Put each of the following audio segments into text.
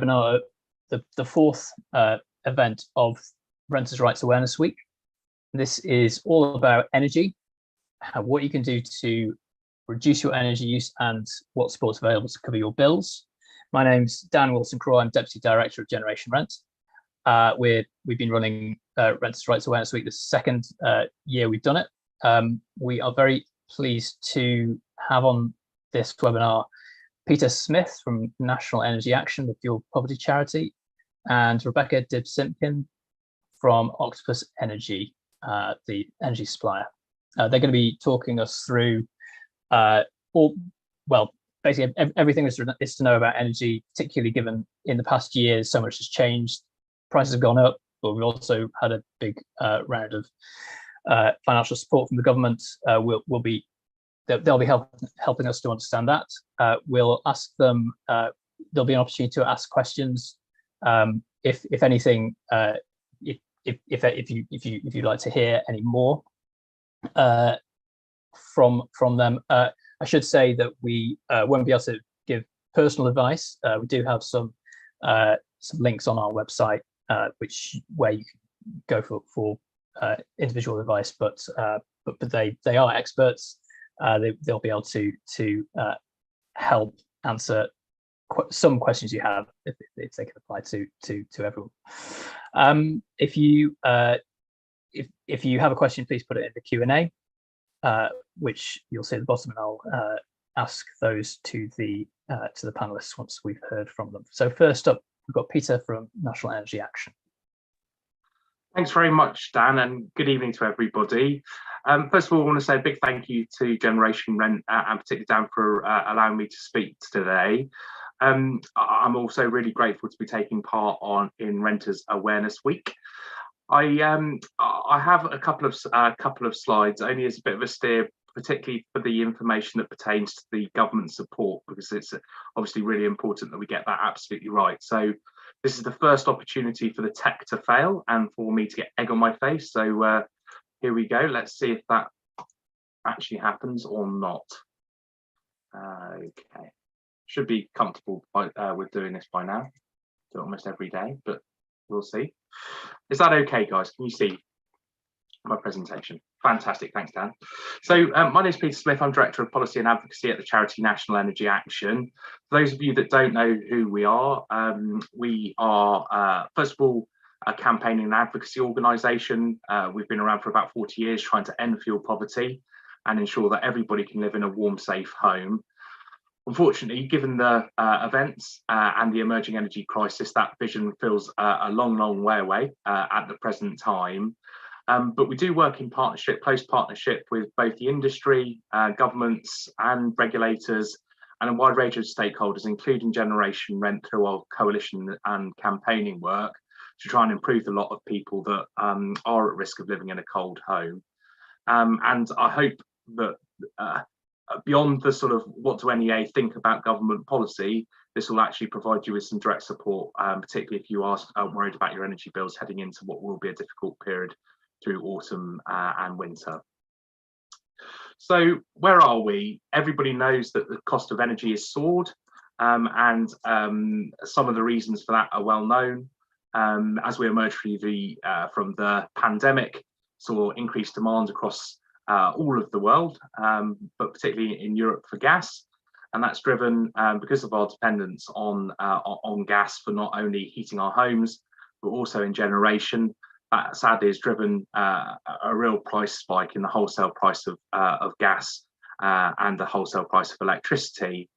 webinar, the fourth event of Renters' Rights Awareness Week. This is all about energy, what you can do to reduce your energy use and what support's available to cover your bills. My name's Dan Wilson-Crowe. I'm Deputy Director of Generation Rent. We've been running Renters' Rights Awareness Week. This is the second year we've done it. We are very pleased to have on this webinar Peter Smith from National Energy Action, the fuel poverty charity, and Rebecca Dibb-Simpkin from Octopus Energy, the energy supplier. They're going to be talking us through basically everything there is to know about energy, particularly given in the past years so much has changed. Prices have gone up, but we've also had a big round of financial support from the government. They'll be helping us to understand that. We'll ask them. There'll be an opportunity to ask questions. If anything, if you'd like to hear any more from them. I should say that we won't be able to give personal advice. We do have some links on our website, where you can go for individual advice, but they are experts. They'll be able to help answer some questions you have if they can apply to everyone. If you have a question, please put it in the Q&A, which you'll see at the bottom, and I'll ask those to the panelists once we've heard from them. So first up, we've got Peter from National Energy Action. Thanks very much, Dan, and good evening to everybody. First of all, I want to say a big thank you to Generation Rent and particularly Dan for allowing me to speak today. I'm also really grateful to be taking part in Renters Awareness Week. I have a couple of slides, only as a bit of a steer, particularly for the information that pertains to the government support, because it's obviously really important that we get that absolutely right. So this is the first opportunity for the tech to fail and for me to get egg on my face. So here we go. Let's see if that actually happens or not. Okay, should be comfortable with doing this by now. Do it almost every day, but we'll see. Is that okay, guys? Can you see my presentation? Fantastic, thanks, Dan. So my name is Peter Smith. I'm Director of Policy and Advocacy at the charity National Energy Action. For those of you that don't know who we are first of all a campaigning and advocacy organisation. We've been around for about 40 years trying to end fuel poverty and ensure that everybody can live in a warm, safe home. Unfortunately, given the events and the emerging energy crisis, that vision feels a long way away at the present time. But we do work in close partnership with both the industry, governments and regulators, and a wide range of stakeholders, including Generation Rent, through our coalition and campaigning work to try and improve the lot of people that are at risk of living in a cold home. And I hope that beyond the sort of what do NEA think about government policy, this will actually provide you with some direct support, particularly if you are worried about your energy bills heading into what will be a difficult period through autumn and winter. So where are we? Everybody knows that the cost of energy is soared, and some of the reasons for that are well known. As we emerge from the pandemic, saw increased demand across all of the world, but particularly in Europe for gas, and that's driven because of our dependence on gas for not only heating our homes but also in generation. That sadly has driven a real price spike in the wholesale price of gas and the wholesale price of electricity.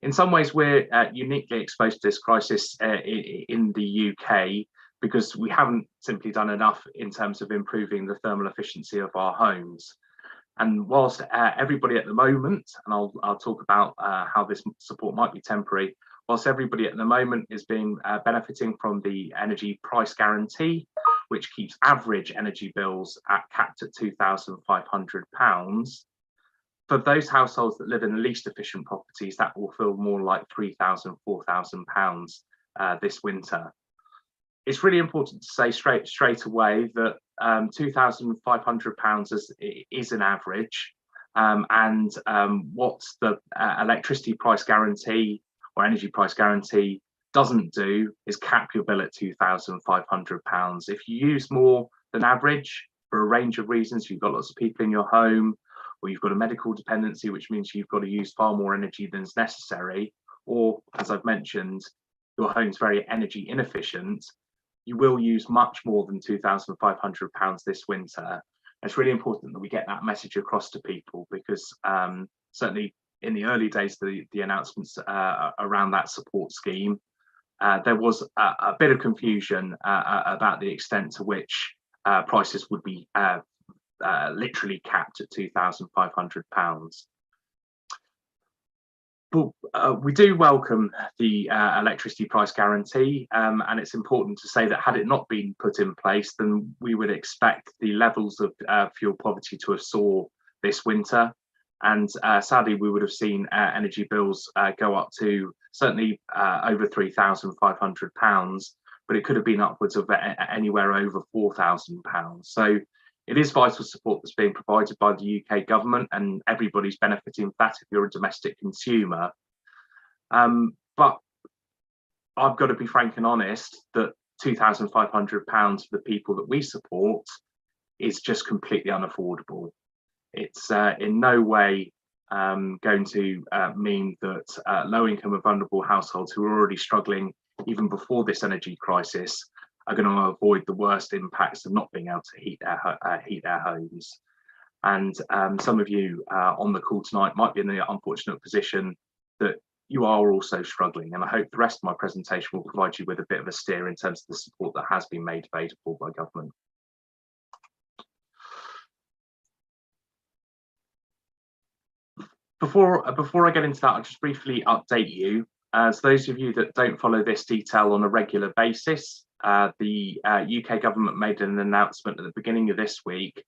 In some ways, we're uniquely exposed to this crisis in the UK because we haven't simply done enough in terms of improving the thermal efficiency of our homes. And whilst everybody at the moment, and I'll talk about how this support might be temporary, whilst everybody at the moment is benefiting from the energy price guarantee, which keeps average energy bills capped at £2,500, for those households that live in the least efficient properties, that will feel more like £3,000, £4,000 this winter. It's really important to say straight away that £2,500 is an average, and what the electricity price guarantee or energy price guarantee doesn't do is cap your bill at £2,500. If you use more than average for a range of reasons, you've got lots of people in your home, or you've got a medical dependency, which means you've got to use far more energy than is necessary, or as I've mentioned, your home's very energy inefficient, you will use much more than £2,500 this winter. It's really important that we get that message across to people, because certainly in the early days, the announcements around that support scheme, there was a bit of confusion about the extent to which prices would be literally capped at £2,500. But we do welcome the electricity price guarantee, and it's important to say that had it not been put in place, then we would expect the levels of fuel poverty to have soared this winter. And sadly, we would have seen energy bills go up to certainly over £3,500, but it could have been upwards of anywhere over £4,000. So it is vital support that's being provided by the UK government, and everybody's benefiting from that if you're a domestic consumer. But I've got to be frank and honest that £2,500 for the people that we support is just completely unaffordable. It's in no way going to mean that low-income and vulnerable households who are already struggling even before this energy crisis are going to avoid the worst impacts of not being able to heat their homes. And some of you on the call tonight might be in the unfortunate position that you are also struggling. And I hope the rest of my presentation will provide you with a bit of a steer in terms of the support that has been made available by government. Before I get into that, I'll just briefly update you. So those of you that don't follow this detail on a regular basis, the UK government made an announcement at the beginning of this week,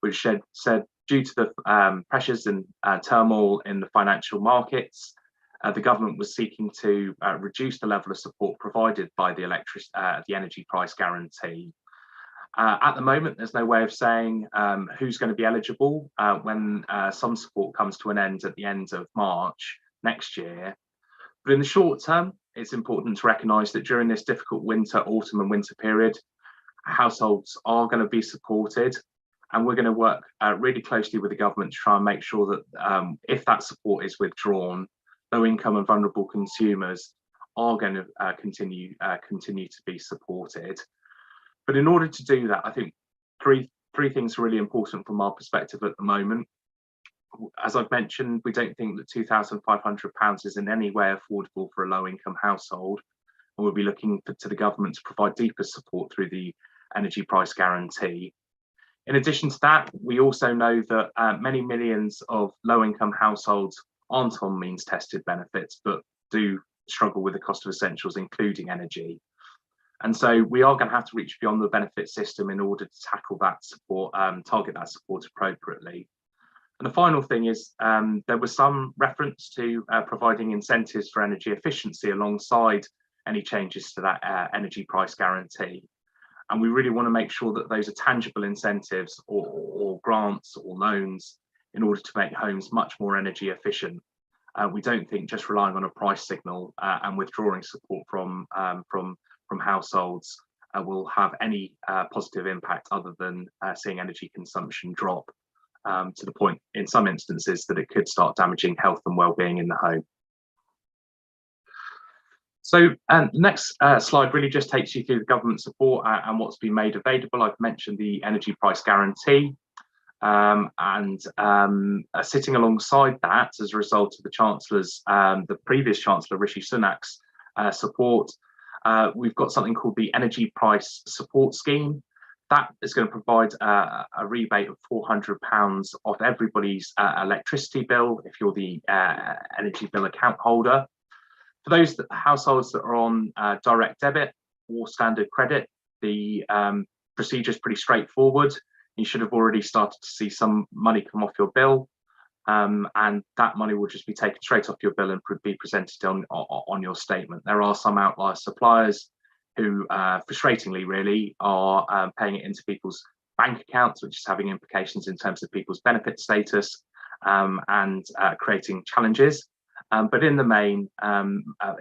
which said due to the pressures and turmoil in the financial markets, the government was seeking to reduce the level of support provided by the energy price guarantee. At the moment, there's no way of saying who's going to be eligible when some support comes to an end at the end of March next year. But in the short term, it's important to recognise that during this difficult autumn and winter period, households are going to be supported, and we're going to work really closely with the government to try and make sure that if that support is withdrawn, low-income and vulnerable consumers are going to continue to be supported. But in order to do that, I think three things are really important from our perspective at the moment. As I've mentioned, we don't think that £2,500 is in any way affordable for a low-income household, and we'll be looking to the government to provide deeper support through the energy price guarantee. In addition to that, we also know that many millions of low-income households aren't on means-tested benefits, but do struggle with the cost of essentials, including energy. And so we are going to have to reach beyond the benefit system in order to tackle that support, target that support appropriately. And the final thing is there was some reference to providing incentives for energy efficiency alongside any changes to that energy price guarantee. And we really want to make sure that those are tangible incentives or grants or loans in order to make homes much more energy efficient. We don't think just relying on a price signal and withdrawing support from households will have any positive impact other than seeing energy consumption drop to the point in some instances that it could start damaging health and well-being in the home. So the next slide really just takes you through the government support and what's been made available. I've mentioned the energy price guarantee, and sitting alongside that as a result of the previous Chancellor Rishi Sunak's support, we've got something called the Energy Price Support Scheme. That is going to provide a rebate of £400 off everybody's electricity bill if you're the energy bill account holder. For those households that are on direct debit or standard credit, the procedure is pretty straightforward. You should have already started to see some money come off your bill, and that money will just be taken straight off your bill and be presented on your statement. There are some outlier suppliers who, frustratingly really, are paying it into people's bank accounts, which is having implications in terms of people's benefit status and creating challenges. But in the main,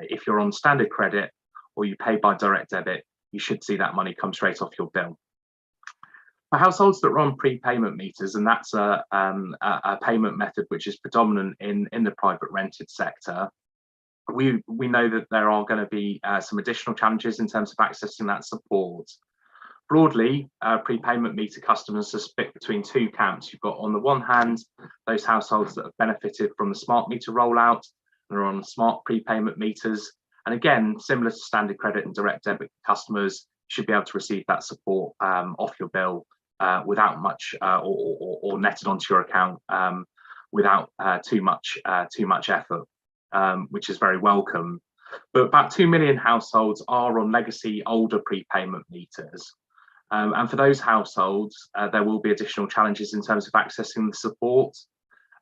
if you're on standard credit or you pay by direct debit, you should see that money come straight off your bill. For households that run prepayment meters, and that's a payment method which is predominant in the private rented sector, we know that there are going to be some additional challenges in terms of accessing that support. Broadly, prepayment meter customers are split between two camps. You've got, on the one hand, those households that have benefited from the smart meter rollout and are on smart prepayment meters. And again, similar to standard credit and direct debit customers, should be able to receive that support off your bill without much or netted onto your account without too much effort, which is very welcome. But about 2 million households are on legacy older prepayment meters. And for those households, there will be additional challenges in terms of accessing the support.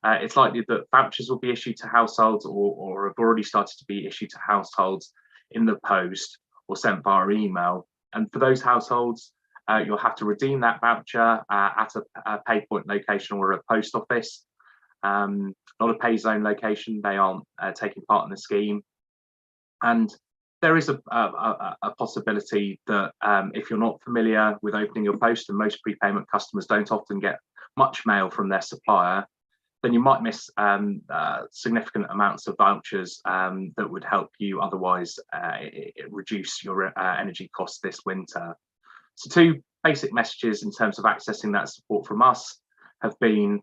It's likely that vouchers will be issued to households or have already started to be issued to households in the post or sent via email. And for those households, you'll have to redeem that voucher at a PayPoint location or a post office. Not a pay zone location, they aren't taking part in the scheme. And there is a possibility that if you're not familiar with opening your post, and most prepayment customers don't often get much mail from their supplier, then you might miss significant amounts of vouchers that would help you otherwise reduce your energy costs this winter. So two basic messages in terms of accessing that support from us have been: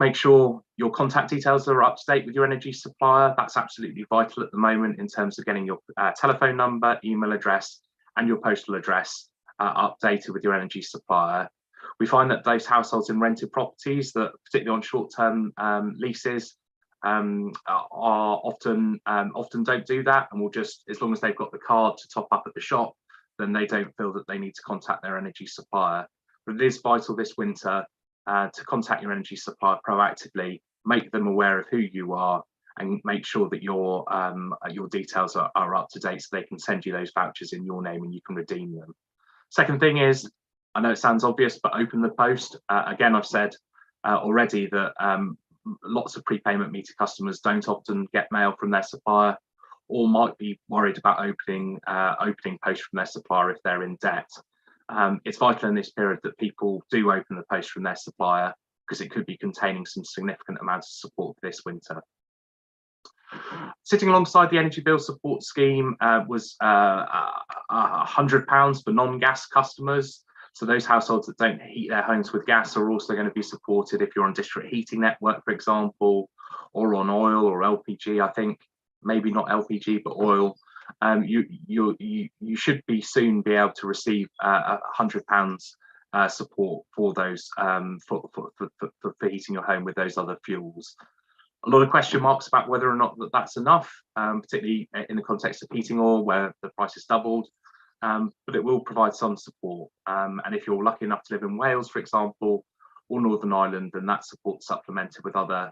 make sure your contact details are up to date with your energy supplier. That's absolutely vital at the moment in terms of getting your telephone number, email address, and your postal address updated with your energy supplier. We find that those households in rented properties, that particularly on short-term leases, are often don't do that, and will just, as long as they've got the card to top up at the shop, then they don't feel that they need to contact their energy supplier. But it is vital this winter to contact your energy supplier proactively, make them aware of who you are, and make sure that your details are up to date so they can send you those vouchers in your name and you can redeem them. Second thing is, I know it sounds obvious, but open the post. Again, I've said already that lots of prepayment meter customers don't often get mail from their supplier, or might be worried about opening post from their supplier if they're in debt. It's vital in this period that people do open the post from their supplier, because it could be containing some significant amounts of support for this winter. Sitting alongside the energy bill support scheme was £100 for non-gas customers. So those households that don't heat their homes with gas are also going to be supported if you're on district heating network, for example, or on oil or LPG. I think maybe not LPG, but oil. You should be soon be able to receive £100 support for those for heating your home with those other fuels. A lot of question marks about whether or not that's enough, particularly in the context of heating oil, where the price has doubled. But it will provide some support. And if you're lucky enough to live in Wales, for example, or Northern Ireland, then that support supplemented with other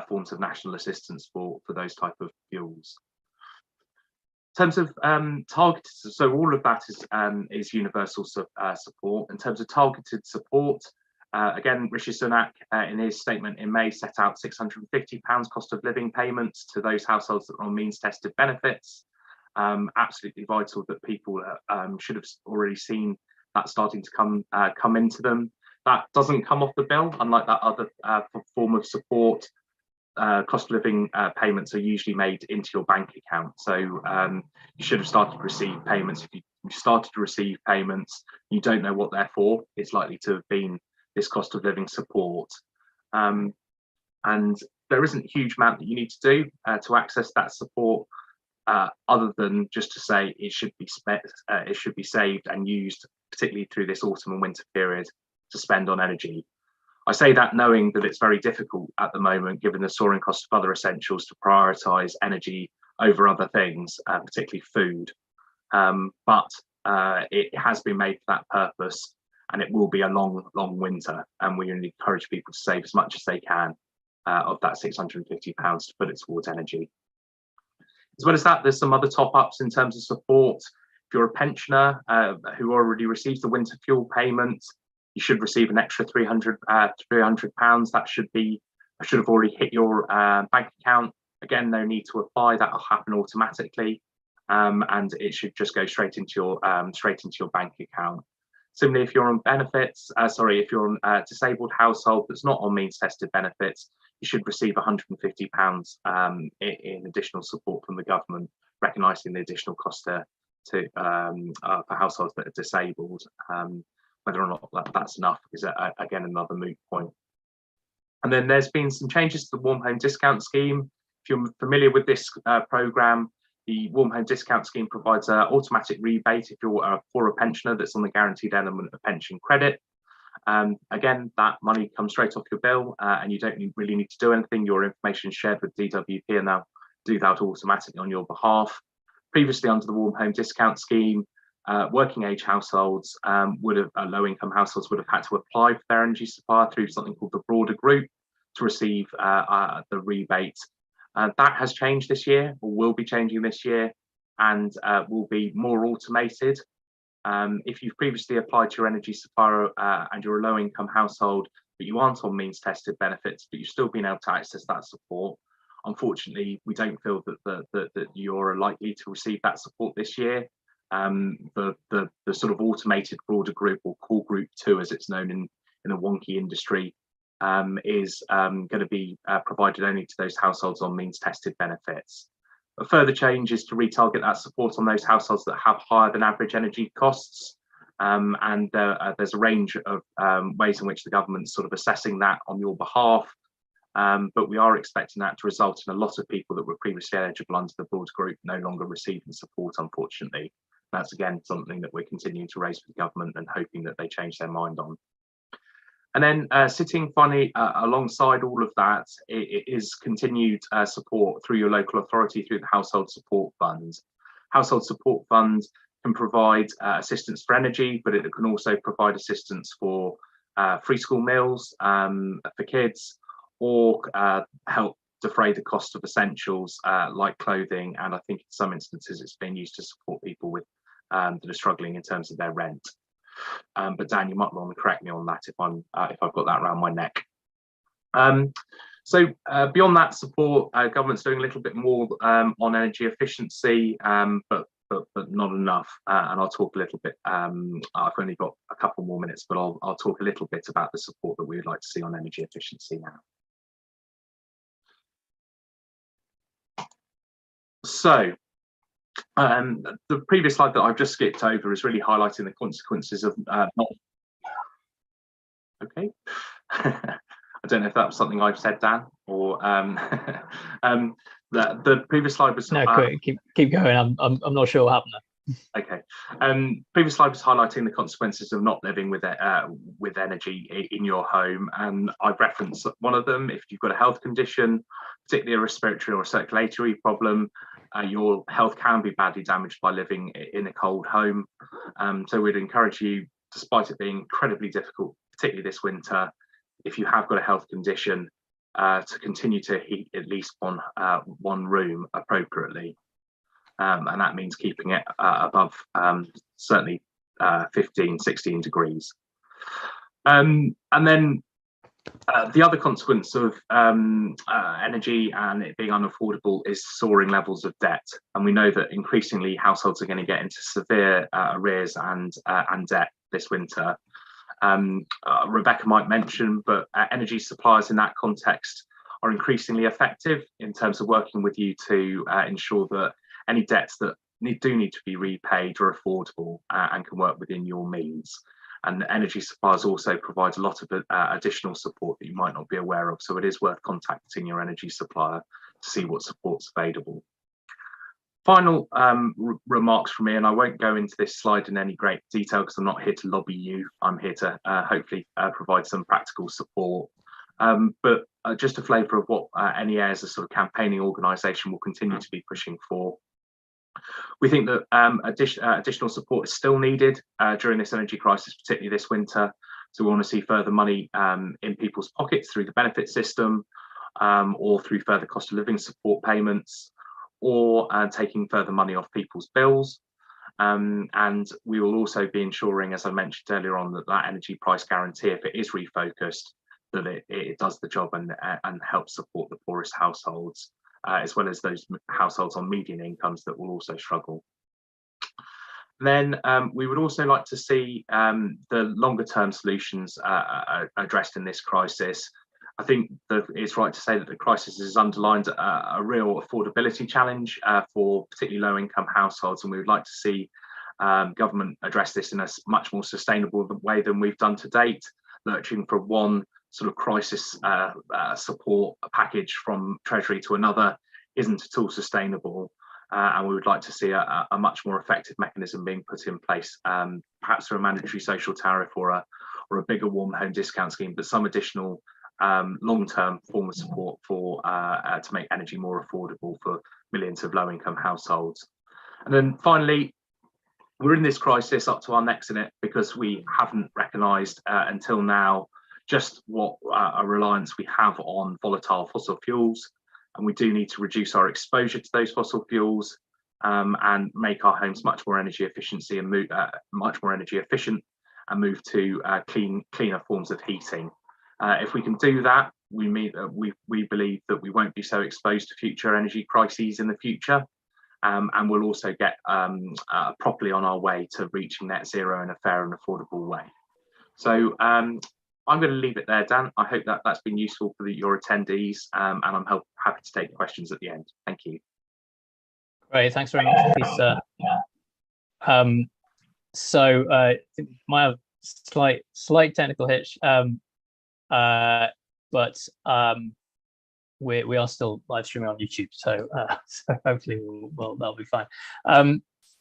forms of national assistance for those type of fuels. In terms of targeted, so all of that is universal support. In terms of targeted support, again, Rishi Sunak in his statement in May set out £650 cost of living payments to those households that are on means tested benefits. Absolutely vital that people should have already seen that starting to come into them. That doesn't come off the bill, unlike that other form of support. Cost of living payments are usually made into your bank account. So you should have started to receive payments. If you started to receive payments, you don't know what they're for, it's likely to have been this cost of living support. And there isn't a huge amount that you need to do to access that support, other than just to say it should be saved and used, particularly through this autumn and winter period, to spend on energy. I say that knowing that it's very difficult at the moment, given the soaring cost of other essentials, to prioritise energy over other things, particularly food. But it has been made for that purpose, and it will be a long winter, and we encourage people to save as much as they can of that £650 to put it towards energy. As well as that, there's some other top-ups in terms of support. If you're a pensioner who already receives the winter fuel payment, you should receive an extra £300. That should have already hit your bank account. Again, no need to apply, that will happen automatically. and it should just go straight into your bank account. Similarly, if you're on benefits, if you're on a disabled household that's not on means tested benefits, you should receive £150 in additional support from the government, recognising the additional cost for households that are disabled. Whether or not that's enough is again another moot point. And then there's been some changes to the Warm Home Discount Scheme. If you're familiar with this programme, the Warm Home Discount Scheme provides an automatic rebate if you're a poorer pensioner that's on the guaranteed element of pension credit. Again, that money comes straight off your bill and you don't really need to do anything. Your information is shared with DWP and they'll do that automatically on your behalf. Previously, under the Warm Home Discount Scheme, working age households low-income households would have had to apply for their energy supplier through something called the broader group to receive the rebate. That has changed this year, or will be changing this year, and will be more automated. If you've previously applied to your energy supplier and you're a low-income household, but you aren't on means tested benefits, but you've still been able to access that support, unfortunately, we don't feel that you're likely to receive that support this year. The sort of automated broader group, or core group 2 as it's known in a wonky industry, is going to be provided only to those households on means tested benefits. A further change is to retarget that support on those households that have higher than average energy costs, and there's a range of ways in which the government's sort of assessing that on your behalf. But we are expecting that to result in a lot of people that were previously eligible under the broad group no longer receiving support, unfortunately. That's again something that we're continuing to raise with the government and hoping that they change their mind on. And then sitting finally alongside all of that, it is continued support through your local authority through the Household Support Fund. Household Support Fund can provide assistance for energy, but it can also provide assistance for free school meals for kids, or help defray the cost of essentials like clothing, and I think in some instances it's being used to support people with that are struggling in terms of their rent. But Dan, you might want to correct me on that if I've got that around my neck. So beyond that support, government's doing a little bit more on energy efficiency, but not enough. And I'll talk a little bit. I've only got a couple more minutes, but I'll talk a little bit about the support that we would like to see on energy efficiency now. So the previous slide that I've just skipped over is really highlighting the consequences of not. Okay. I don't know if that was something I've said, Dan, or the previous slide was. No, keep going. I'm not sure what happened there. Okay. Previous slide was highlighting the consequences of not living with energy in your home, and I've referenced one of them. If you've got a health condition, particularly a respiratory or a circulatory problem, your health can be badly damaged by living in a cold home. So we'd encourage you, despite it being incredibly difficult, particularly this winter, if you have got a health condition, to continue to heat at least one room appropriately. And that means keeping it above certainly 15, 16 degrees. And then the other consequence of energy and it being unaffordable is soaring levels of debt. And we know that increasingly households are going to get into severe arrears and debt this winter. Rebecca might mention, but energy suppliers in that context are increasingly effective in terms of working with you to ensure that any debts that do need to be repaid are affordable and can work within your means. And energy suppliers also provide a lot of additional support that you might not be aware of. So it is worth contacting your energy supplier to see what support's available. Final remarks from me, and I won't go into this slide in any great detail because I'm not here to lobby you. I'm here to hopefully provide some practical support. But just a flavour of what NEA as a sort of campaigning organisation will continue to be pushing for. We think that additional support is still needed during this energy crisis, particularly this winter. So we want to see further money in people's pockets through the benefit system, or through further cost of living support payments, or taking further money off people's bills. And we will also be ensuring, as I mentioned earlier on, that energy price guarantee, if it is refocused, that it does the job and helps support the poorest households. as well as those households on median incomes that will also struggle. Then we would also like to see the longer term solutions addressed in this crisis. I think that it's right to say that the crisis has underlined a real affordability challenge for particularly low income households, and we would like to see government address this in a much more sustainable way than we've done to date. Lurching from one sort of crisis support package from Treasury to another isn't at all sustainable. And we would like to see a much more effective mechanism being put in place, perhaps through a mandatory social tariff or a bigger warm home discount scheme, but some additional long-term form of support for to make energy more affordable for millions of low-income households. And then finally, we're in this crisis up to our necks in it because we haven't recognised until now just what a reliance we have on volatile fossil fuels. And we do need to reduce our exposure to those fossil fuels and make our homes much more energy efficiency and much more energy efficient and move to cleaner forms of heating. If we can do that, we believe that we won't be so exposed to future energy crises in the future, and we'll also get properly on our way to reaching net zero in a fair and affordable way. So I'm going to leave it there, Dan. I hope that that's been useful for your attendees, and I'm happy to take questions at the end. Thank you. Great, thanks very much, Peter. So might have slight technical hitch, but we are still live streaming on YouTube, so hopefully that'll be fine.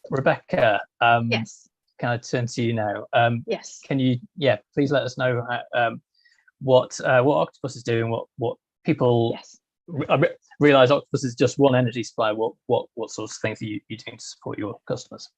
Rebecca, yes. Can I turn to you now? Yes. Can you, please let us know what Octopus is doing, what people yes. Realize Octopus is just one energy supplier. What sorts of things are you doing to support your customers?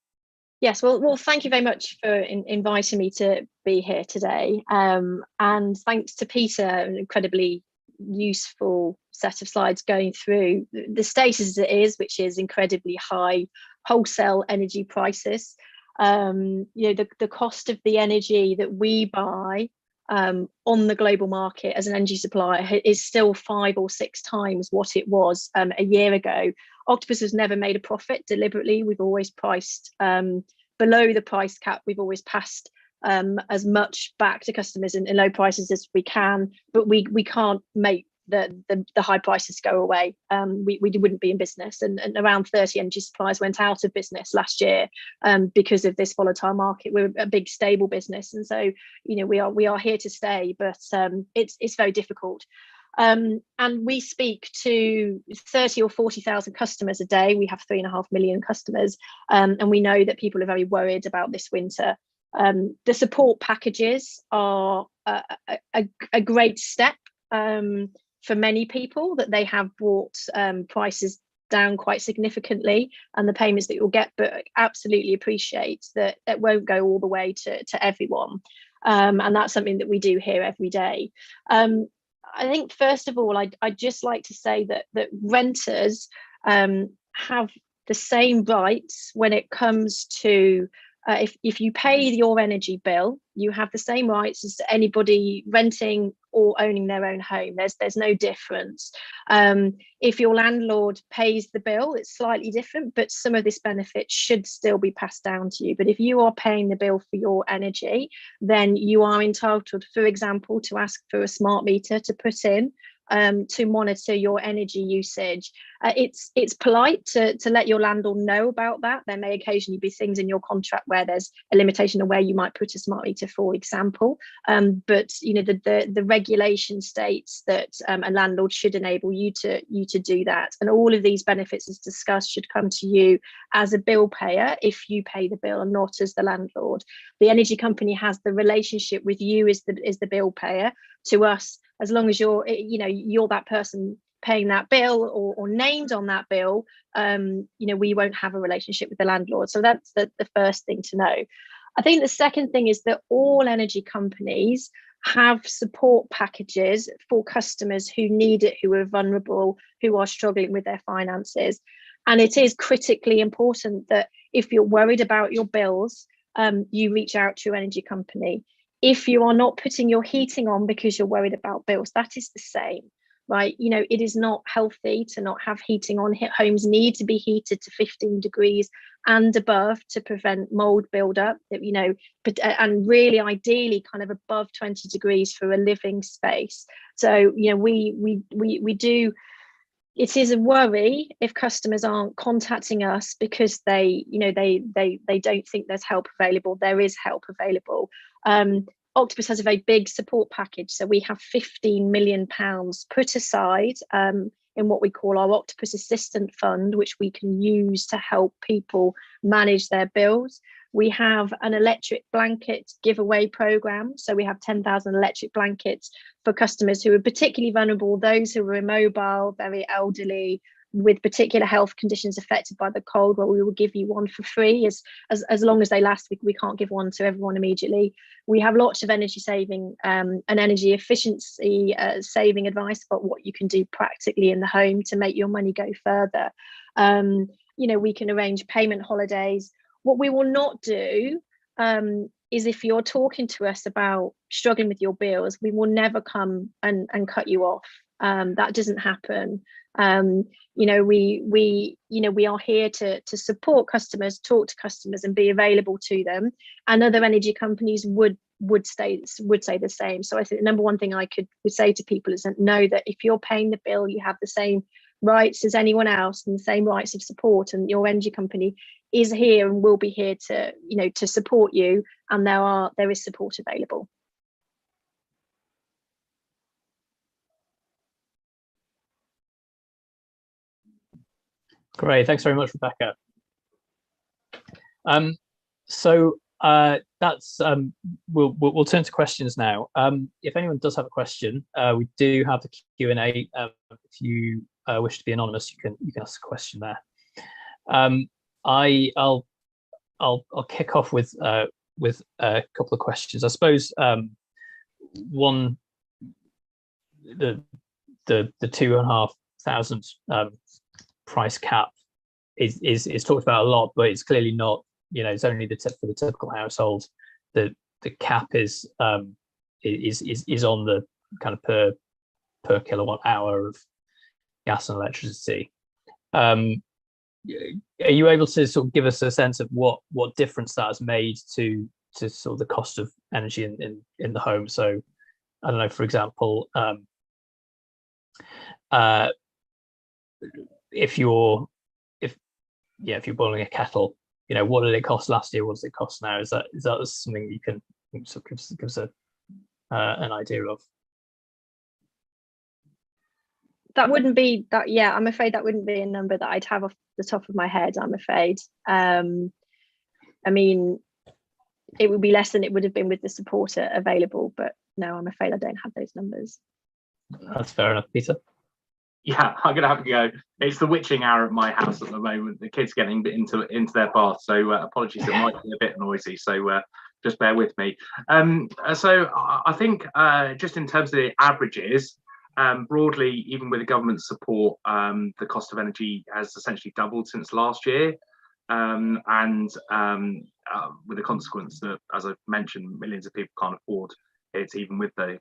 Yes, well, thank you very much for inviting me to be here today. And thanks to Peter, an incredibly useful set of slides going through the status as it is, which is incredibly high wholesale energy prices. The cost of the energy that we buy on the global market as an energy supplier is still 5 or 6 times what it was a year ago. Octopus has never made a profit deliberately. We've always priced below the price cap. We've always passed as much back to customers in low prices as we can, but we can't make the high prices go away. We wouldn't be in business, and around 30 energy suppliers went out of business last year because of this volatile market. We're a big stable business, and so we are here to stay, but it's very difficult. And we speak to 30 or 40,000 customers a day. We have 3.5 million customers, and we know that people are very worried about this winter. The support packages are a great step for many people, that they have brought prices down quite significantly, and the payments that you'll get, but absolutely appreciate that it won't go all the way to everyone. And that's something that we do here every day. I think, first of all, I'd just like to say that renters have the same rights when it comes to if you pay your energy bill, you have the same rights as anybody renting or owning their own home. There's no difference. If your landlord pays the bill, it's slightly different, but some of this benefit should still be passed down to you. But if you are paying the bill for your energy, then you are entitled, for example, to ask for a smart meter to put in to monitor your energy usage. It's polite to let your landlord know about that. There may occasionally be things in your contract where there's a limitation of where you might put a smart meter, for example. But the regulation states that a landlord should enable you to do that. And all of these benefits, as discussed, should come to you as a bill payer if you pay the bill and not as the landlord. The energy company has the relationship with you as the bill payer. To us, as long as you're that person paying that bill or named on that bill, we won't have a relationship with the landlord. So that's the first thing to know. I think the second thing is that all energy companies have support packages for customers who need it, who are vulnerable, who are struggling with their finances. And it is critically important that if you're worried about your bills, you reach out to your energy company. If you are not putting your heating on because you're worried about bills, that is the same. right? You know, it is not healthy to not have heating on. Homes need to be heated to 15 degrees and above to prevent mold buildup, you know, and really ideally kind of above 20 degrees for a living space. So, you know, we do, it is a worry if customers aren't contacting us because they, you know, they don't think there's help available. There is help available. Octopus has a very big support package. So we have £15 million put aside in what we call our Octopus Assistant Fund, which we can use to help people manage their bills. We have an electric blanket giveaway program. So we have 10,000 electric blankets for customers who are particularly vulnerable, those who are immobile, very elderly, with particular health conditions affected by the cold, where we will give you one for free as long as they last. We can't give one to everyone immediately. We have lots of energy saving and energy efficiency saving advice about what you can do practically in the home to make your money go further. You know, we can arrange payment holidays. What we will not do is, if you're talking to us about struggling with your bills, we will never come and cut you off. That doesn't happen. You know, we are here to support customers, talk to customers, and be available to them. And other energy companies would say the same. So I think the number one thing I would say to people is that know that if you're paying the bill, you have the same rights as anyone else and the same rights of support, and your energy company is here and will be here to, you know, to support you, and there is support available. Great, thanks very much, Rebecca. So that's we'll turn to questions now. If anyone does have a question, we do have the Q&A. If you wish to be anonymous, you can ask a question there. I'll kick off with a couple of questions. I suppose one, the 2,500 price cap is talked about a lot, but it's clearly not, you know, it's only for the typical household. The cap is on the kind of per kilowatt hour of gas and electricity. Are you able to sort of give us a sense of what difference that has made to sort of the cost of energy in the home? So I don't know, for example, if you're boiling a kettle, you know, what did it cost last year? What does it cost now? Is that something you can sort of give us an idea of? That wouldn't be that. Yeah, I'm afraid that wouldn't be a number that I'd have off the top of my head. I'm afraid. I mean, it would be less than it would have been with the supporter available, but no, I'm afraid I don't have those numbers. That's fair enough, Peter. Yeah, I'm gonna have to go. It's the witching hour at my house at the moment. The kids getting into their bath, so apologies, it might be a bit noisy. So just bear with me. So I think just in terms of the averages, broadly, even with the government support, the cost of energy has essentially doubled since last year, and with the consequence that, as I've mentioned, millions of people can't afford it, even with the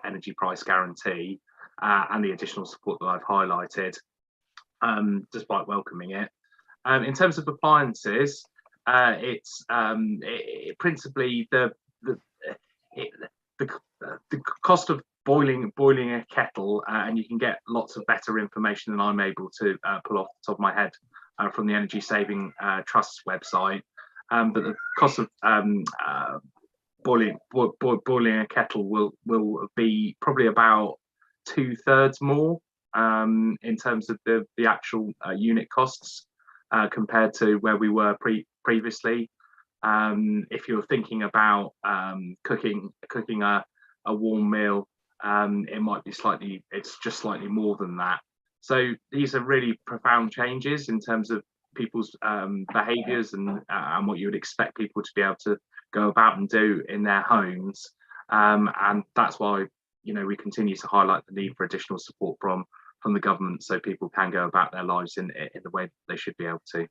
energy price guarantee. And the additional support that I've highlighted, despite welcoming it. In terms of appliances, it's principally the cost of boiling a kettle, and you can get lots of better information than I'm able to pull off the top of my head from the Energy Saving Trust's website. But the cost of boiling a kettle will be probably about 2/3 more in terms of the actual unit costs compared to where we were previously. If you're thinking about cooking a warm meal, it might be it's just slightly more than that. So these are really profound changes in terms of people's behaviours and what you would expect people to be able to go about and do in their homes, and that's why, you know, we continue to highlight the need for additional support from the government, so people can go about their lives in the way they should be able to.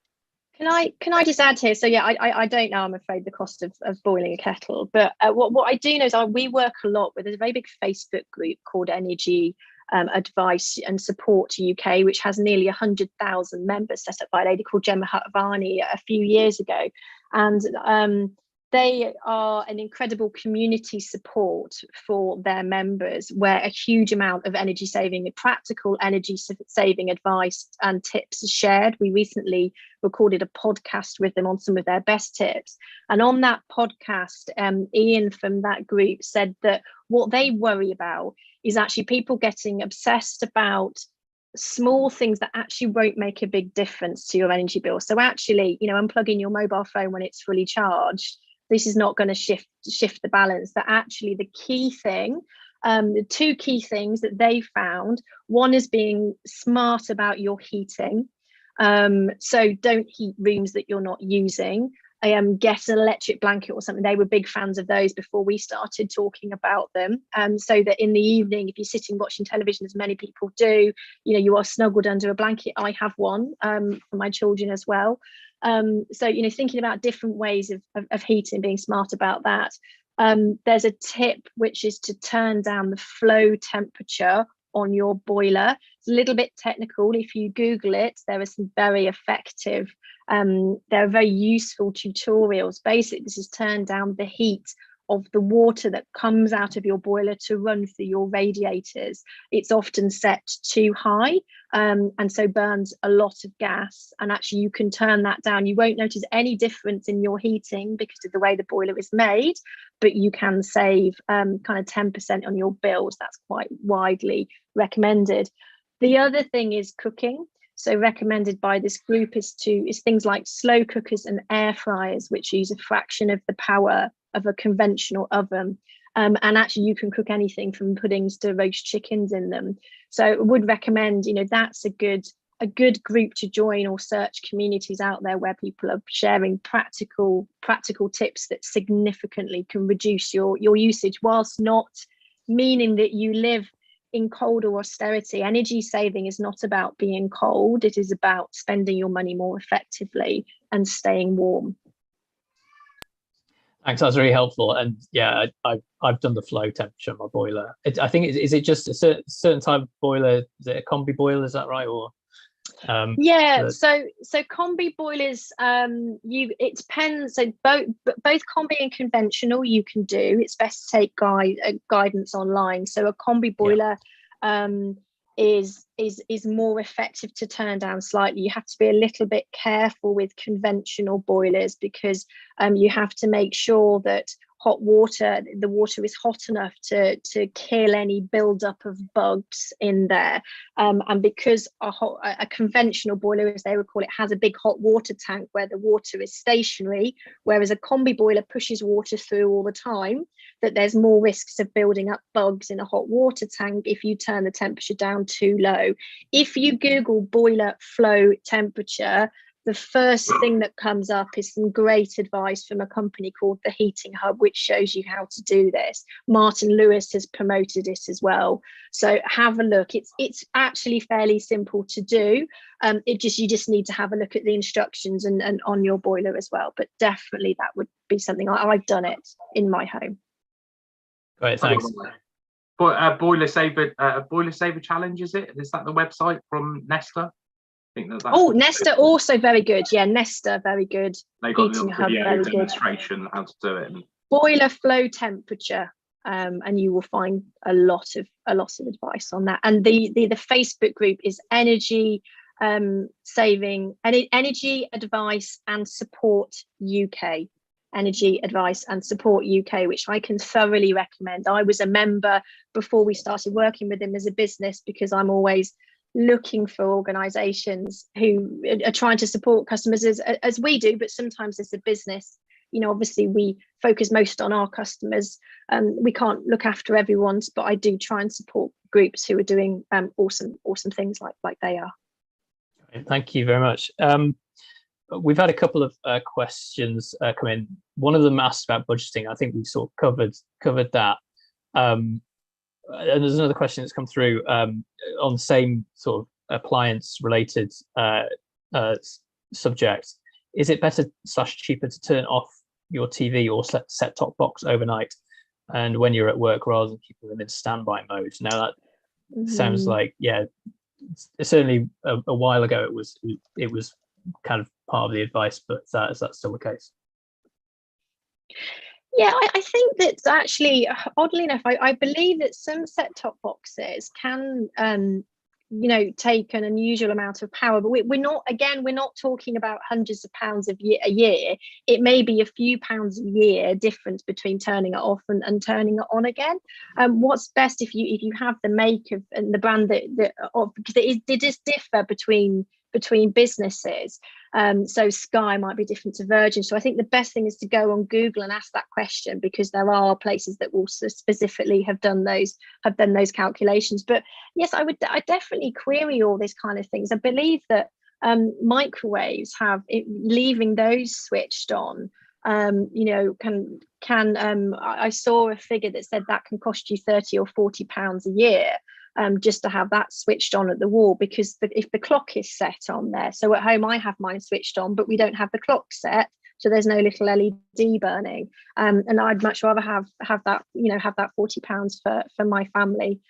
Can I just add here? So yeah, I don't know, I'm afraid, the cost of boiling a kettle, but what I do know is we work a lot with a very big Facebook group called Energy Advice and Support UK, which has nearly 100,000 members, set up by a lady called Gemma Hatavani a few years ago. And they are an incredible community support for their members, where a huge amount of energy saving and practical energy saving advice and tips are shared. We recently recorded a podcast with them on some of their best tips. And on that podcast, Ian from that group said that what they worry about is actually people getting obsessed about small things that actually won't make a big difference to your energy bill. So actually, unplugging your mobile phone when it's fully charged, this is not going to shift the balance. That actually the key thing, the two key things that they found, one is being smart about your heating. So don't heat rooms that you're not using. Get an electric blanket or something. They were big fans of those before we started talking about them. So that in the evening, if you're sitting watching television, as many people do, you are snuggled under a blanket. I have one for my children as well. So thinking about different ways of heating, being smart about that. There's a tip which is to turn down the flow temperature on your boiler. It's a little bit technical. If you Google it, there are some very effective, there are very useful tutorials. Basically, this is turn down the heat of the water that comes out of your boiler to run through your radiators. It's often set too high, and so burns a lot of gas. And actually you can turn that down. You won't notice any difference in your heating because of the way the boiler is made, but you can save kind of 10% on your bills. That's quite widely recommended. The other thing is cooking. So recommended by this group is things like slow cookers and air fryers, which use a fraction of the power of a conventional oven. And actually you can cook anything from puddings to roast chickens in them. So I would recommend, that's a good group to join, or search communities out there where people are sharing practical tips that significantly can reduce your usage, whilst not meaning that you live in cold or austerity. Energy saving is not about being cold. It is about spending your money more effectively and staying warm. Thanks, that's really helpful. And yeah, I've done the flow temperature on my boiler. I think is it just a certain type of boiler? Is it a combi boiler? Is that right? Or yeah, so combi boilers, it depends. So both combi and conventional you can do. It's best to take guidance online. So a combi boiler is more effective to turn down slightly. You have to be a little bit careful with conventional boilers because you have to make sure that the water is hot enough to kill any buildup of bugs in there, and because a conventional boiler, as they would call it, has a big hot water tank where the water is stationary, whereas a combi boiler pushes water through all the time, that there's more risks of building up bugs in a hot water tank if you turn the temperature down too low. If you Google boiler flow temperature, the first thing that comes up is some great advice from a company called The Heating Hub, which shows you how to do this. Martin Lewis has promoted it as well. So have a look. It's actually fairly simple to do. You just need to have a look at the instructions and on your boiler as well. But definitely that would be something I've done it in my home. Great, thanks. Boiler Saver Challenge, is it? Is that the website from Nesta? Nesta also very good. Yeah, Nesta very good. They got Heating the Hub, very demonstration good. How to do it. Boiler flow temperature, and you will find a lot of advice on that. And the Facebook group is Energy Saving and Energy Advice and Support UK. Energy Advice and Support UK, which I can thoroughly recommend. I was a member before we started working with them as a business, because I'm always looking for organizations who are trying to support customers as we do, but sometimes as a business, obviously we focus most on our customers. We can't look after everyone's, but I do try and support groups who are doing awesome things like they are. Thank you very much. We've had a couple of questions come in. One of them asked about budgeting. I think we sort of covered that. And there's another question that's come through on the same sort of appliance related subject. Is it better / cheaper to turn off your TV or set top box overnight and when you're at work, rather than keeping them in standby mode? Now sounds like, yeah, certainly a while ago it was kind of part of the advice, but is that still the case? Yeah, I think that's actually, oddly enough, I believe that some set-top boxes can, take an unusual amount of power, but we're not talking about hundreds of pounds a year. It may be a few pounds a year difference between turning it off and turning it on again. What's best if you have the make of and the brand because it does differ between businesses. So Sky might be different to Virgin. So I think the best thing is to go on Google and ask that question, because there are places that will specifically have done those calculations. But yes, I definitely query all these kind of things. I believe that microwaves leaving those switched on, I saw a figure that said that can cost you 30 or 40 pounds a year. Just to have that switched on at the wall, because if the clock is set on there, so at home I have mine switched on, but we don't have the clock set, so there's no little LED burning, and I'd much rather have that, have that 40 pounds for my family.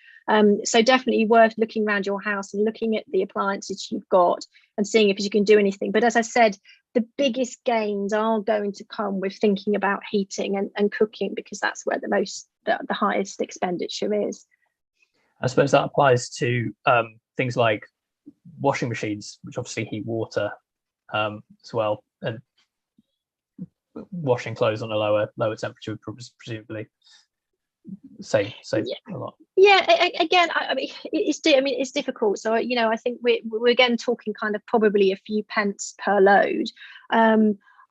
So definitely worth looking around your house and looking at the appliances you've got and seeing if you can do anything. But as I said, the biggest gains are going to come with thinking about heating and cooking, because that's where the highest expenditure is. I suppose that applies to things like washing machines, which obviously heat water as well, and washing clothes on a lower temperature would presumably save a lot. Yeah, again, I mean, it's difficult. So I think we're again talking kind of probably a few pence per load.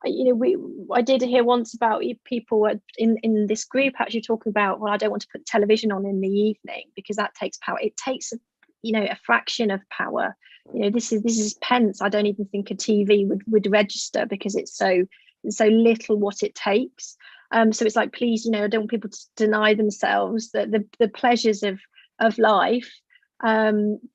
I did hear once about people in this group actually talking about, well, I don't want to put television on in the evening because that takes power. It takes a fraction of power. This is pence. I don't even think a TV would register, because it's so little what it takes. So it's like, please, I don't want people to deny themselves the pleasures of life,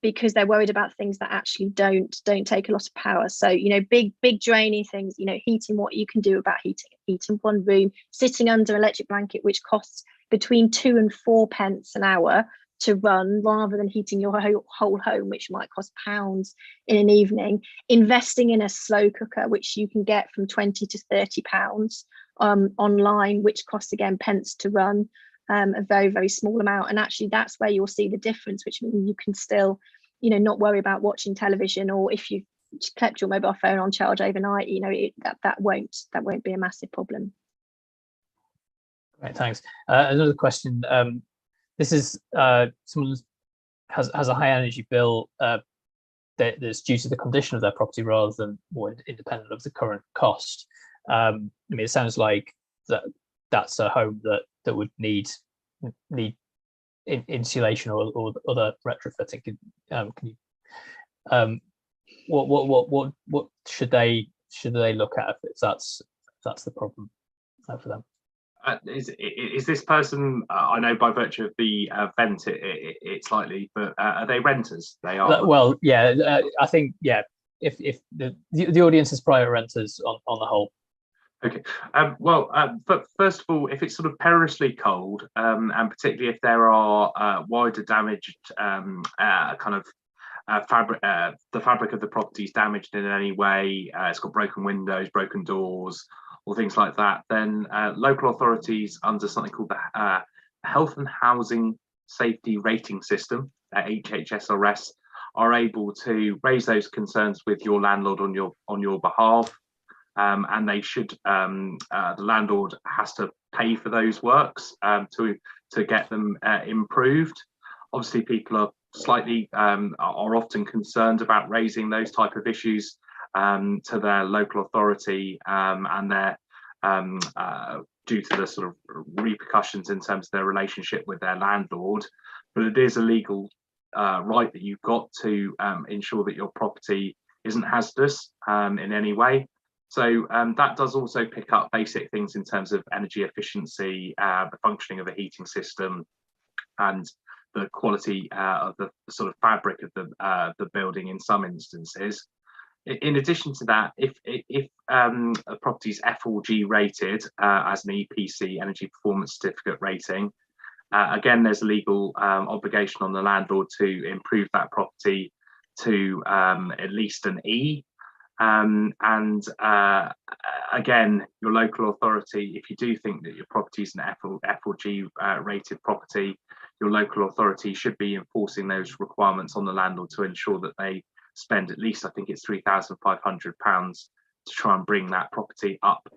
because they're worried about things that actually don't take a lot of power. So big draining things, heating, what you can do about heating one room, sitting under electric blanket, which costs between 2 and 4 pence an hour to run, rather than heating your whole home, which might cost pounds in an evening. Investing in a slow cooker, which you can get from 20 to 30 pounds online, which costs again pence to run. A very, very small amount, and actually that's where you'll see the difference, which means you can still not worry about watching television, or if you've kept your mobile phone on charge overnight, that won't be a massive problem. Right, thanks. Another question, this is someone has a high energy bill that's due to the condition of their property rather than more independent of the current cost. It sounds like that's a home that would need insulation or other retrofitting. What should they look at if that's the problem for them? Is this person? I know by virtue of the vent, it's likely, but are they renters? They are. Well, yeah, I think If the audience is private renters on the whole. Okay. But first of all, if it's sort of perilously cold, and particularly if there are wider damaged the fabric of the property is damaged in any way, it's got broken windows, broken doors, or things like that, then local authorities under something called the Health and Housing Safety Rating System, HHSRS, are able to raise those concerns with your landlord on your behalf. And they should. The landlord has to pay for those works to get them improved. Obviously, people are are often concerned about raising those type of issues to their local authority, and they're due to the sort of repercussions in terms of their relationship with their landlord. But it is a legal right that you've got to ensure that your property isn't hazardous in any way. So that does also pick up basic things in terms of energy efficiency, the functioning of the heating system, and the quality of the sort of fabric of the building in some instances. In addition to that, if a property is F4G rated as an EPC, Energy Performance Certificate rating, Again, there's a legal obligation on the landlord to improve that property to at least an E. Again, your local authority, if you do think that your property is an F or G rated property, your local authority should be enforcing those requirements on the landlord to ensure that they spend at least, I think it's £3,500 to try and bring that property up,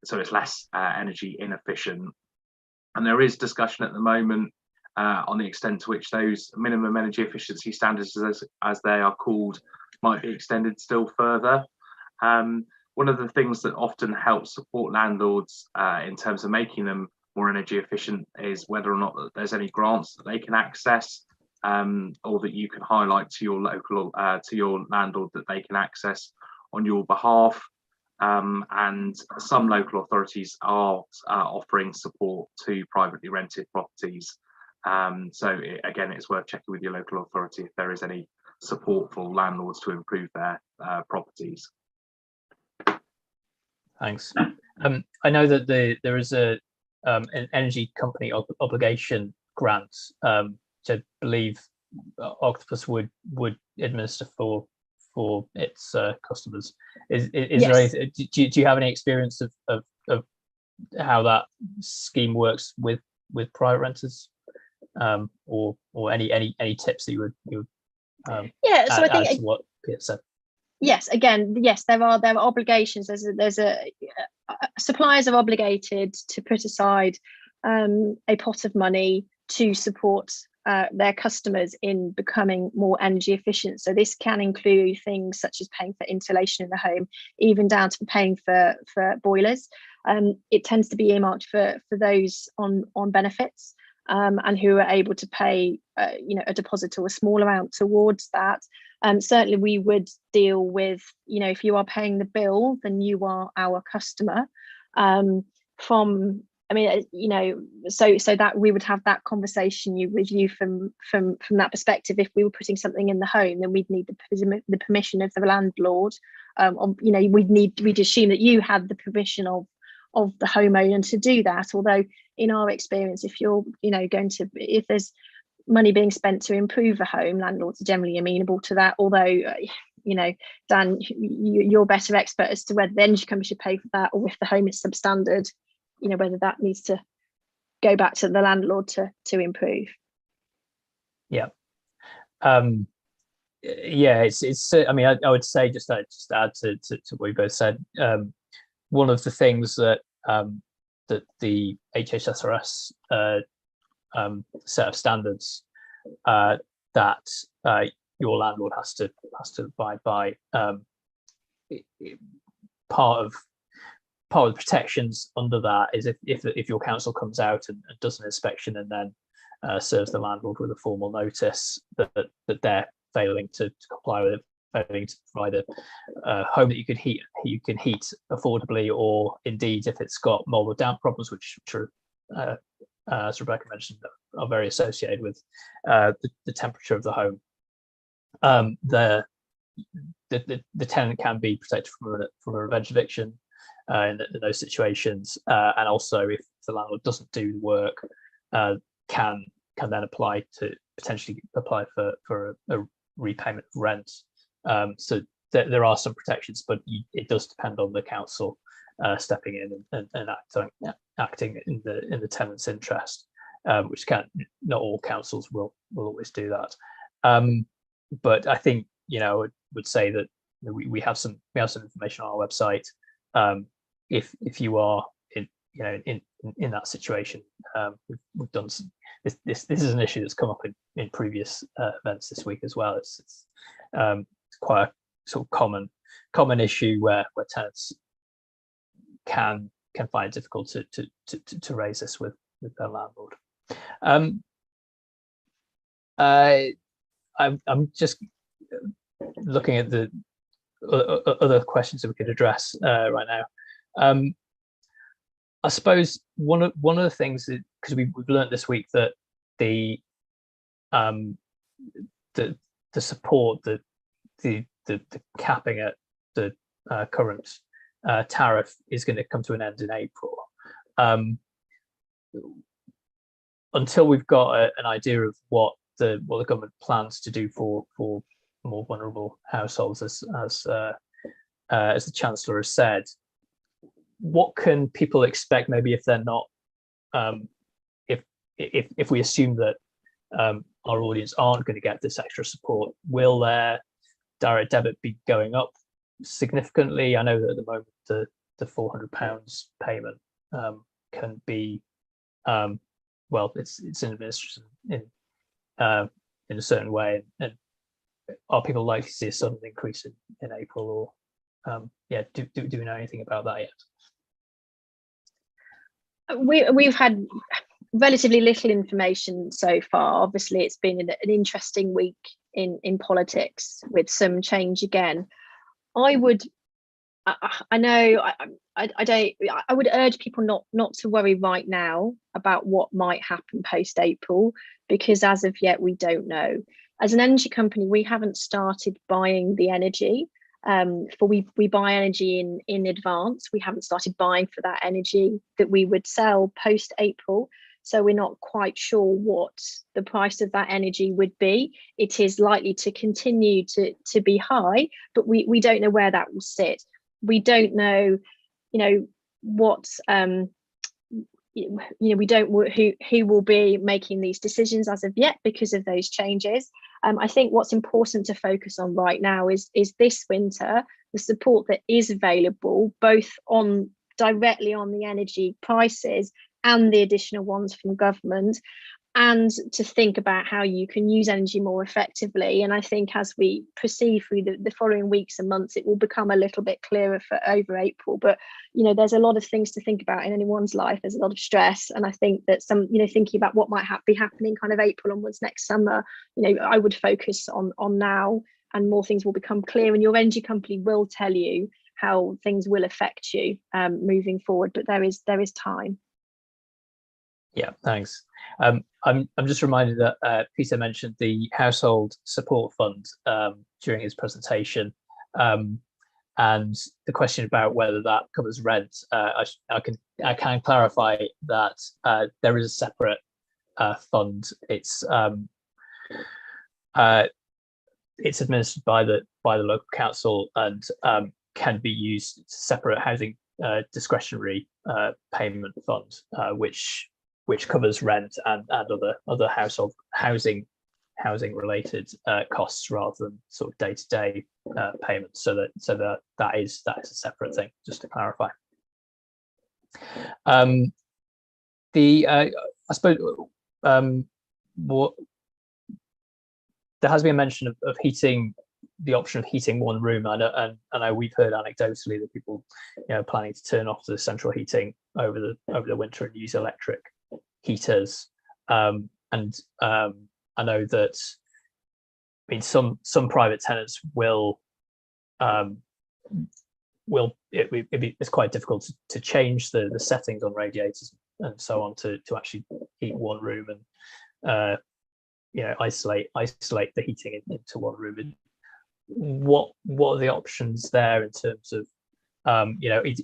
so it's less energy inefficient. And there is discussion at the moment on the extent to which those minimum energy efficiency standards, as they are called, might be extended still further. One of the things that often helps support landlords in terms of making them more energy efficient is whether or not there's any grants that they can access, or that you can highlight to your local to your landlord that they can access on your behalf. And some local authorities are offering support to privately rented properties. So again, it's worth checking with your local authority if there is any support for landlords to improve their properties. Thanks. I know that there is an energy company obligation grant, which I believe Octopus would administer for its customers. Is Yes. there any, do you have any experience of how that scheme works with private renters, or any tips that you would Yeah, so I add think to what Peter said? yes, again, yes, there are obligations. There's a suppliers are obligated to put aside a pot of money to support their customers in becoming more energy efficient. So this can include things such as paying for insulation in the home, even down to paying for boilers. It tends to be earmarked for those on benefits, and who are able to pay a deposit or a small amount towards that. Certainly we would deal with, if you are paying the bill, then you are our customer. So that we would have that conversation with you from that perspective. If we were putting something in the home, then we'd need the permission of the landlord. We'd assume that you had the permission of the homeowner to do that. Although in our experience, if you're if there's money being spent to improve a home, landlords are generally amenable to that. Although Dan, you're better expert as to whether the energy company should pay for that, or if the home is substandard, whether that needs to go back to the landlord to improve. Yeah. Yeah, it's I mean, I would say, just to add to what you both said, one of the things that that the HHSRS set of standards that your landlord has to abide by, part of the protections under that is if your council comes out and does an inspection and then serves the landlord with a formal notice that they're failing to comply with it, failing to provide a home that you can heat affordably, or indeed if it's got mold or damp problems, which are, as Rebecca mentioned, are very associated with the temperature of the home. The tenant can be protected from a revenge eviction in those situations, and also if the landlord doesn't do the work, can then potentially apply for a repayment of rent. So there are some protections, but it does depend on the council stepping in and acting in the tenant's interest, which not all councils will always do that. But I think I would say that we have some information on our website. If you are in that situation, we've done some, this is an issue that's come up in previous events this week as well. It's quite a sort of common issue where tenants can find it difficult to raise this with their landlord. I'm just looking at the other questions that we could address right now. I suppose one of the things that, because we've learned this week that the support, the capping at the current tariff is going to come to an end in April. until we've got an idea of what the government plans to do for more vulnerable households, as the Chancellor has said, what can people expect? Maybe if they're not, if we assume that our audience aren't going to get this extra support, will their direct debit be going up significantly? I know that at the moment the £400 payment can be, well, it's an administration in a certain way, and are people likely to see a sudden increase in April, or yeah, do we know anything about that yet? We've had relatively little information so far. Obviously, it's been an interesting week in politics with some change again. I would urge people not to worry right now about what might happen post April, because as of yet we don't know. As an energy company, we haven't started buying the energy. We buy energy in advance. We haven't started buying for that energy that we would sell post April. So we're not quite sure what the price of that energy would be. It is likely to continue to be high, but we don't know where that will sit. We don't know, what, we don't who will be making these decisions as of yet because of those changes. I think what's important to focus on right now is this winter, the support that is available, both directly on the energy prices and the additional ones from government, and to think about how you can use energy more effectively. And I think as we proceed through the following weeks and months, it will become a little bit clearer for over April. But there's a lot of things to think about in anyone's life. There's a lot of stress, and I think that some thinking about what might be happening kind of April onwards next summer, I would focus on now, and more things will become clear, and your energy company will tell you how things will affect you moving forward. But there is time. Yeah, thanks. I'm just reminded that Peter mentioned the Household Support Fund during his presentation, and the question about whether that covers rent. I can clarify that there is a separate fund. It's administered by the local council and can be used. It's a separate housing discretionary payment fund, which covers rent and other household housing related costs rather than sort of day-to-day payments. So that is a separate thing, just to clarify. I suppose what there has been a mention of heating, the option of heating one room. I know we've heard anecdotally that people planning to turn off the central heating over the winter and use electric heaters, and I know that some private tenants it's quite difficult to change the settings on radiators and so on to actually heat one room and isolate the heating into one room. And what are the options there in terms of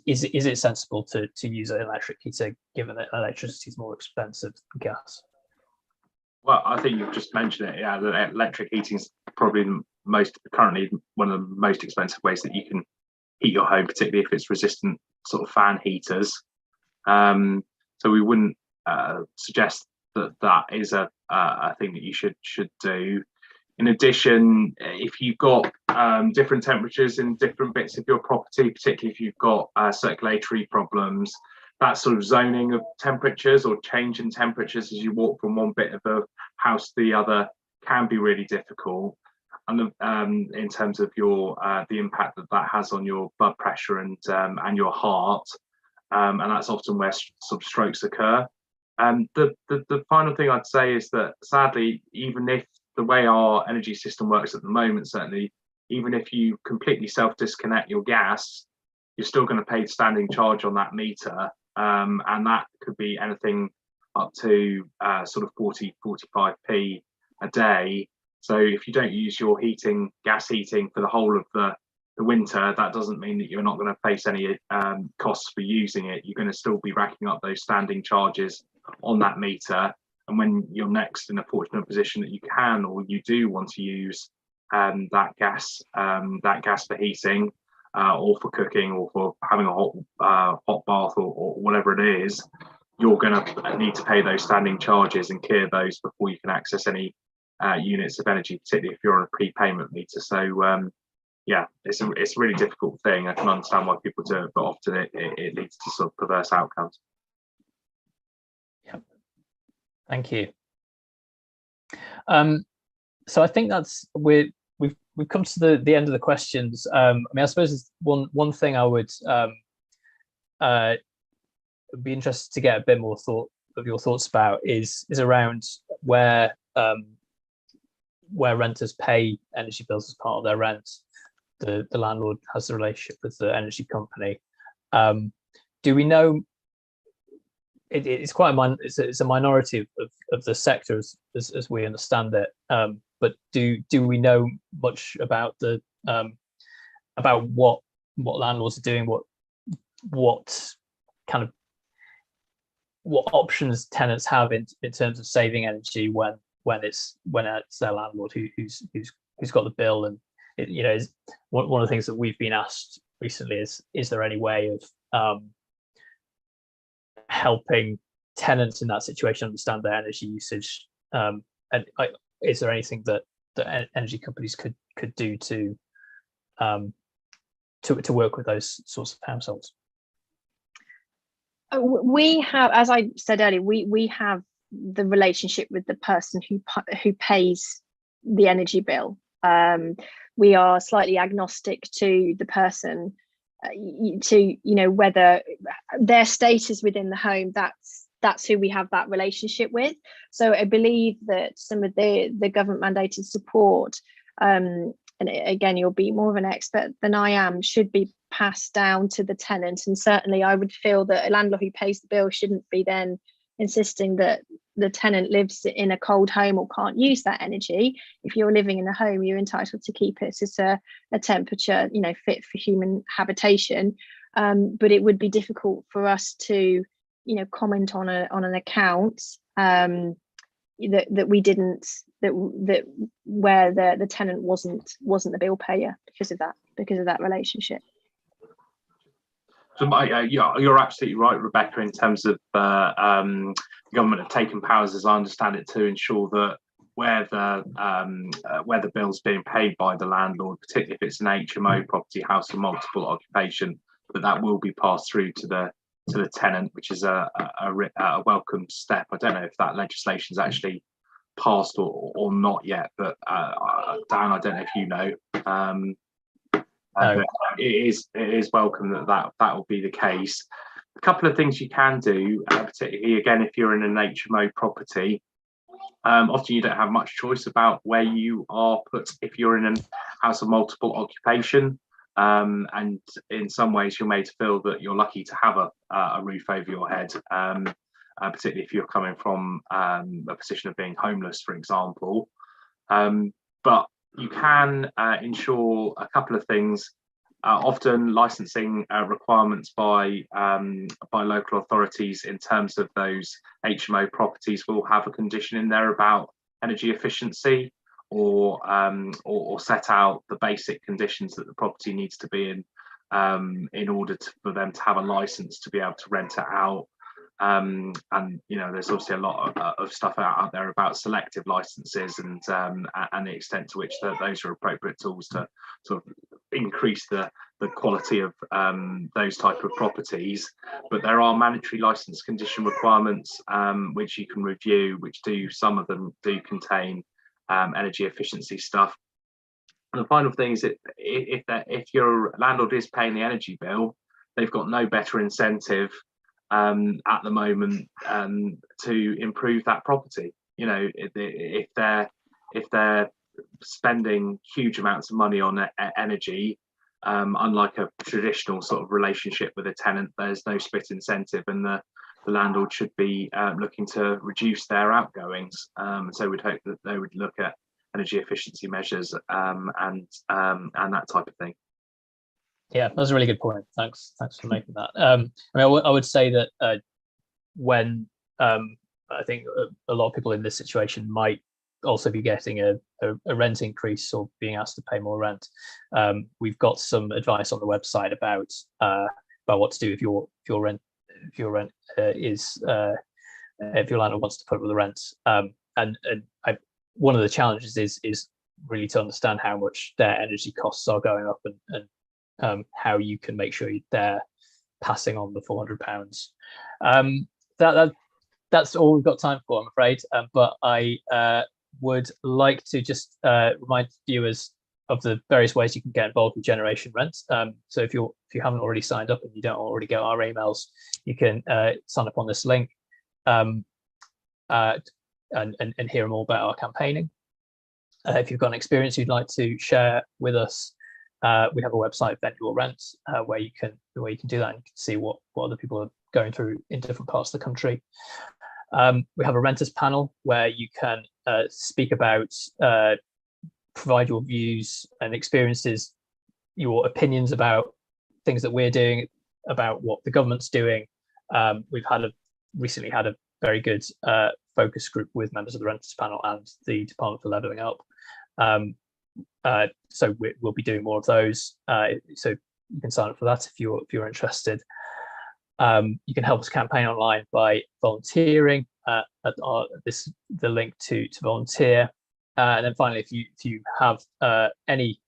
is it sensible to use an electric heater given that electricity is more expensive than gas? Well, I think you've just mentioned it. Yeah, the electric heating is probably currently one of the most expensive ways that you can heat your home, particularly if it's resistant sort of fan heaters. So we wouldn't suggest that is a thing that you should do. In addition, if you've got different temperatures in different bits of your property, particularly if you've got circulatory problems, that sort of zoning of temperatures or change in temperatures as you walk from one bit of the house to the other can be really difficult. And in terms of your the impact that has on your blood pressure and your heart, and that's often where sort of strokes occur. The final thing I'd say is that sadly, even if the way our energy system works at the moment, certainly, even if you completely self-disconnect your gas, you're still going to pay standing charge on that meter, and that could be anything up to sort of 40-45p a day. So if you don't use your gas heating for the whole of the winter, that doesn't mean that you're not going to face any costs for using it. You're going to still be racking up those standing charges on that meter. And when you're next in a fortunate position that you can, or you do want to use that gas for heating, or for cooking, or for having a hot bath, or whatever it is, you're going to need to pay those standing charges and clear those before you can access any units of energy, particularly if you're on a prepayment meter. So yeah, it's a really difficult thing. I can understand why people do it, but often it leads to sort of perverse outcomes. Yeah, thank you. So I think we've come to the end of the questions. I mean, I suppose one thing I would be interested to get a bit more your thoughts about is around where renters pay energy bills as part of their rent. The landlord has a relationship with the energy company. Do we know? It's quite it's a minority of the sector as we understand it. But do we know much about about what landlords are doing, what options tenants have in terms of saving energy when it's their landlord who's got the bill? And is one of the things that we've been asked recently is there any way of helping tenants in that situation understand their energy usage, and is there anything that energy companies could do to work with those sorts of households? We have, as I said earlier, we have the relationship with the person who pays the energy bill. We are slightly agnostic to the person, to whether their status within the home. That's who we have that relationship with. So I believe that some of the government mandated support, and again, you'll be more of an expert than I am, should be passed down to the tenant. And certainly I would feel that a landlord who pays the bill shouldn't be then insisting that the tenant lives in a cold home or can't use that energy. If you're living in a home, you're entitled to keep it at a temperature fit for human habitation. But it would be difficult for us to comment on an account that we didn't, that where the tenant wasn't the bill payer because of that relationship. So you're absolutely right, Rebecca, in terms of the government have taken powers, as I understand it, to ensure that where the bill's being paid by the landlord, particularly if it's an HMO property, house of multiple occupation, that will be passed through to the tenant, which is a welcome step. I don't know if that legislation is actually passed or not yet, but Dan, I don't know if you know. No. It is welcome that will be the case. A couple of things you can do, particularly again if you're in an HMO property. Often you don't have much choice about where you are put if you're in a house of multiple occupation, and in some ways you're made to feel that you're lucky to have a roof over your head, particularly if you're coming from a position of being homeless, for example. But you can ensure a couple of things. Often licensing requirements by local authorities in terms of those HMO properties will have a condition in there about energy efficiency, or set out the basic conditions that the property needs to be in order for them to have a license to be able to rent it out. And there's obviously a lot of stuff out there about selective licenses and the extent to which those are appropriate tools to sort of increase the quality of those type of properties. But there are mandatory license condition requirements which you can review, which some of them do contain energy efficiency stuff. And the final thing is that if your landlord is paying the energy bill, they've got no better incentive at the moment to improve that property. If they're spending huge amounts of money on energy, unlike a traditional sort of relationship with a tenant, there's no split incentive, and the landlord should be looking to reduce their outgoings. So we'd hope that they would look at energy efficiency measures and that type of thing. Yeah, that's a really good point. Thanks for making that. I would say that when I think a lot of people in this situation might also be getting a rent increase or being asked to pay more rent. We've got some advice on the website about what to do if your rent is if your landlord wants to put up with the rent. One of the challenges is really to understand how much their energy costs are going up, and how you can make sure they're passing on the £400. That's all we've got time for, I'm afraid. But I would like to just remind viewers of the various ways you can get involved with Generation Rent. So if you haven't already signed up and you don't already get our emails, you can sign up on this link and hear more about our campaigning. If you've got an experience you'd like to share with us, we have a website, Vent Your Rent, where you can do that and you can see what other people are going through in different parts of the country. We have a renters panel where you can speak about, provide your views and experiences, your opinions about things that we're doing, about what the government's doing. We've recently had a very good focus group with members of the renters panel and the Department for Levelling Up. So we'll be doing more of those. So you can sign up for that if you're interested. You can help us campaign online by volunteering at the link to volunteer. And then finally, if you have any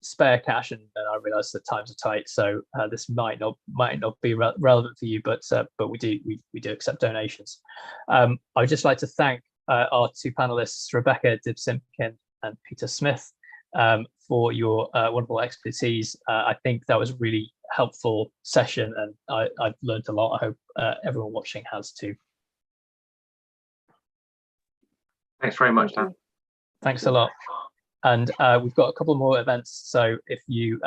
spare cash, and I realise that times are tight, so this might not be relevant for you, but we do accept donations. I would just like to thank our two panelists, Rebecca Dibsimkin and Peter Smith, for your wonderful expertise. I think that was a really helpful session, and I've learned a lot. I hope everyone watching has too. Thanks very much, Dan. Thanks a lot. And we've got a couple more events. So if you're